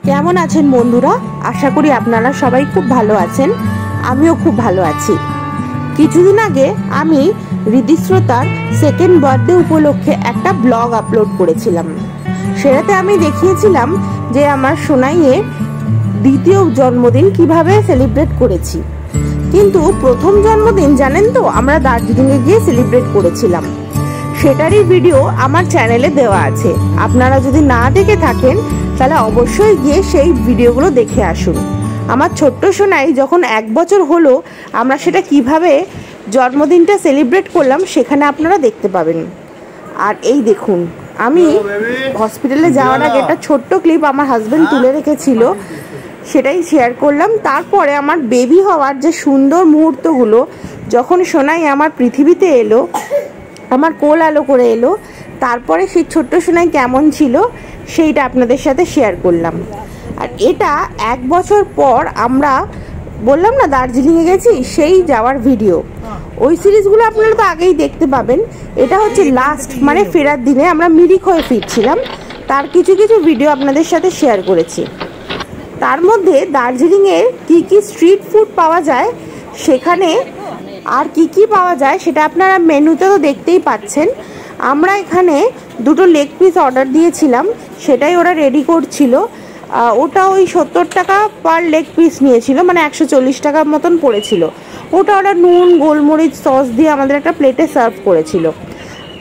কেমন আছেন বন্ধুরা? আশা করি আপনারা সবাই খুব ভালো আছেন। আমিও খুব ভালো আছি। কিছুদিন আগে আমি ঋদিশ্রোতার সেকেন্ড বার্থডে উপলক্ষে একটা ব্লগ আপলোড করেছিলাম। সেটাতে আমি দেখিয়েছিলাম যে আমার সোনাইয়ের দ্বিতীয় জন্মদিন কিভাবে সেলিব্রেট করেছি। কিন্তু প্রথম জন্মদিন জানেন তো আমরা দার্জিলিংয়ে গিয়ে সেলিব্রেট করেছিলাম। সেটারই ভিডিও আমার চ্যানেলে দেওয়া আছে। আপনারা যদি না দেখে থাকেন তাহলে অবশ্যই গিয়ে সেই ভিডিওগুলো দেখে আসুন। আমার ছোট্ট সোনাই যখন 1 বছর হলো আমরা সেটা কিভাবে জন্মদিনটা সেলিব্রেট করলাম সেখানে আপনারা দেখতে পাবেন। আর এই দেখুন, আমি হসপিটালে যাওয়ার আগে একটা ছোট্ট ক্লিপ আমার হাজব্যান্ড তুলে রেখেছিল, সেটাই শেয়ার করলাম। তারপরে আমার বেবি হওয়ার যে সুন্দর মুহূর্তগুলো, যখন সোনাই আমার পৃথিবীতে এলো, আমার কোল আলো করে এলো, তারপরে সেই ছোট্ট সোনাই কেমন ছিল সেইটা আপনাদের সাথে শেয়ার করলাম। আর এটা 1 বছর পর আমরা বললাম না দার্জিলিংয়ে গেছি, সেই যাওয়ার ভিডিও। ওই সিরিজগুলো আপনারা তো আগেই দেখতে পাবেন। এটা হচ্ছে লাস্ট, মানে ফেরার দিনে আমরা মিরিক হয়ে ফিরছিলাম, তার কিছু কিছু ভিডিও আপনাদের সাথে শেয়ার করেছি। তার মধ্যে দার্জিলিংয়ে কি কি স্ট্রিট ফুড পাওয়া যায় সেখানে আর কি কি পাওয়া যায় সেটা আপনারা মেনুতে তো দেখতেই পাচ্ছেন। আমরা এখানে 2টো লেগ পিস অর্ডার দিয়েছিলাম, সেটাই ওরা রেডি করছিল। ওটা ওই 70 টাকা পার লেগ পিস নিয়েছিল, মানে 140 টাকার মতন পড়েছিল। ওটা ওরা নুন গোলমরিচ সস দিয়ে আমাদের একটা প্লেটে সার্ভ করেছিল।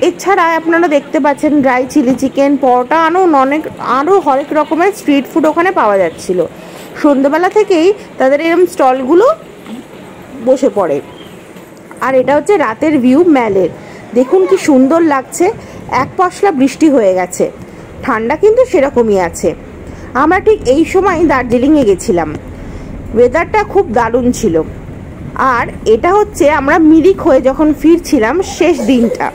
এছাড়া আপনারা দেখতে পাচ্ছেন ড্রাই চিলি চিকেন, পরোটা, আরও হরেক রকমের স্ট্রিট ফুড ওখানে পাওয়া যাচ্ছিল। সন্ধ্যেবেলা থেকেই তাদের এরকম স্টলগুলো বসে পড়ে। আর এটা হচ্ছে রাতের ভিউ ম্যালের। দেখুন কি সুন্দর লাগছে। এক পশলা বৃষ্টি হয়ে গেছে, ঠান্ডা কিন্তু সেরকমই আছে। আমরা ঠিক এই সময় দার্জিলিংয়ে গেছিলাম, ওয়েদারটা খুব দারুণ ছিল। আর এটা হচ্ছে আমরা মিরিক হয়ে যখন ফিরছিলাম শেষ দিনটা।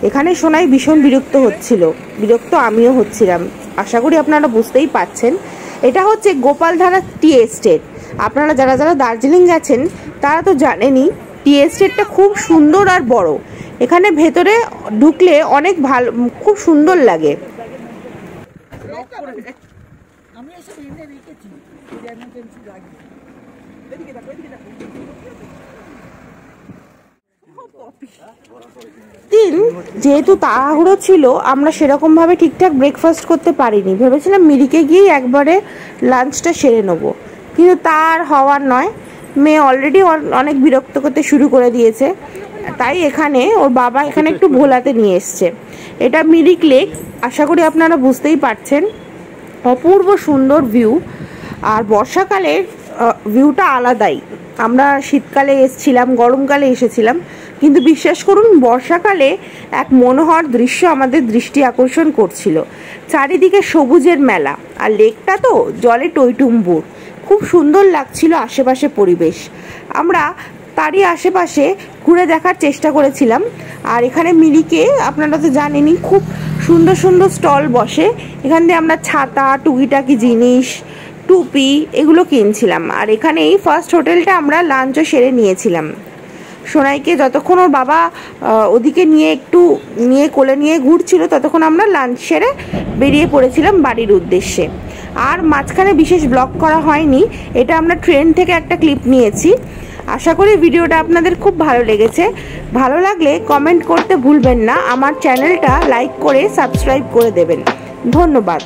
এখানে সোনাই ভীষণ বিরক্ত হচ্ছিল, বিরক্ত আমিও হচ্ছিলাম। আশা করি আপনারা বুঝতেই পাচ্ছেন। এটা হচ্ছে গোপালধারা টি এস্টেট। আপনারা যারা যারা দার্জিলিং গেছেন তারা তো জানেনই, টি এস্টেটটা খুব সুন্দর আর বড়। এখানে ভেতরে ঢুকলে অনেক ভালো, খুব সুন্দর লাগে। যেহেতু তাড়াহুড়ো ছিল আমরা সেরকমভাবে ঠিকঠাক ব্রেকফাস্ট করতে পারিনি। ভেবেছিলাম মিরিকে গিয়ে একবারে লাঞ্চটা সেরে নেবো, কিন্তু তার হওয়ার নয়। মেয়ে অলরেডি অনেক বিরক্ত করতে শুরু করে দিয়েছে, তাই এখানে ওর বাবা এখানে একটু ভোলাতে নিয়ে এসছে। এটা মিরিক লেক, আশা করি আপনারা বুঝতেই পারছেন। অপূর্ব সুন্দর ভিউ। আর বর্ষাকালের ভিউটা আলাদাই। আমরা শীতকালে এসেছিলাম, গরমকালে এসেছিলাম, কিন্তু বিশ্বাস করুন বর্ষাকালে এক মনোহর দৃশ্য আমাদের দৃষ্টি আকর্ষণ করছিল। চারিদিকে সবুজের মেলা, আর লেকটা তো জলে টইটুম্বুর। খুব সুন্দর লাগছিল আশেপাশে পরিবেশ। আমরা তারই আশেপাশে ঘুরে দেখার চেষ্টা করেছিলাম। আর এখানে মিরিকে আপনারা তো জানেনই খুব সুন্দর সুন্দর স্টল বসে। এখান দিয়ে আমরা ছাতা, টুকিটাকি জিনিস, টুপি এগুলো কিনছিলাম। আর এখানেই ফার্স্ট হোটেলটা আমরা লাঞ্চও সেরে নিয়েছিলাম। সোনাইকে যতক্ষণ ওর বাবা ওদিকে নিয়ে কোলে নিয়ে ঘুরছিল, ততক্ষণ আমরা লাঞ্চ সেরে বেরিয়ে পড়েছিলাম বাড়ির উদ্দেশ্যে। আর মাঝখানে বিশেষ ব্লগ করা হয়নি, এটা আমরা ট্রেন থেকে একটা ক্লিপ নিয়েছি। আশা করি ভিডিওটা আপনাদের খুব ভালো লেগেছে। ভালো লাগলে কমেন্ট করতে ভুলবেন না। আমার চ্যানেলটা লাইক করে সাবস্ক্রাইব করে দেবেন। ধন্যবাদ।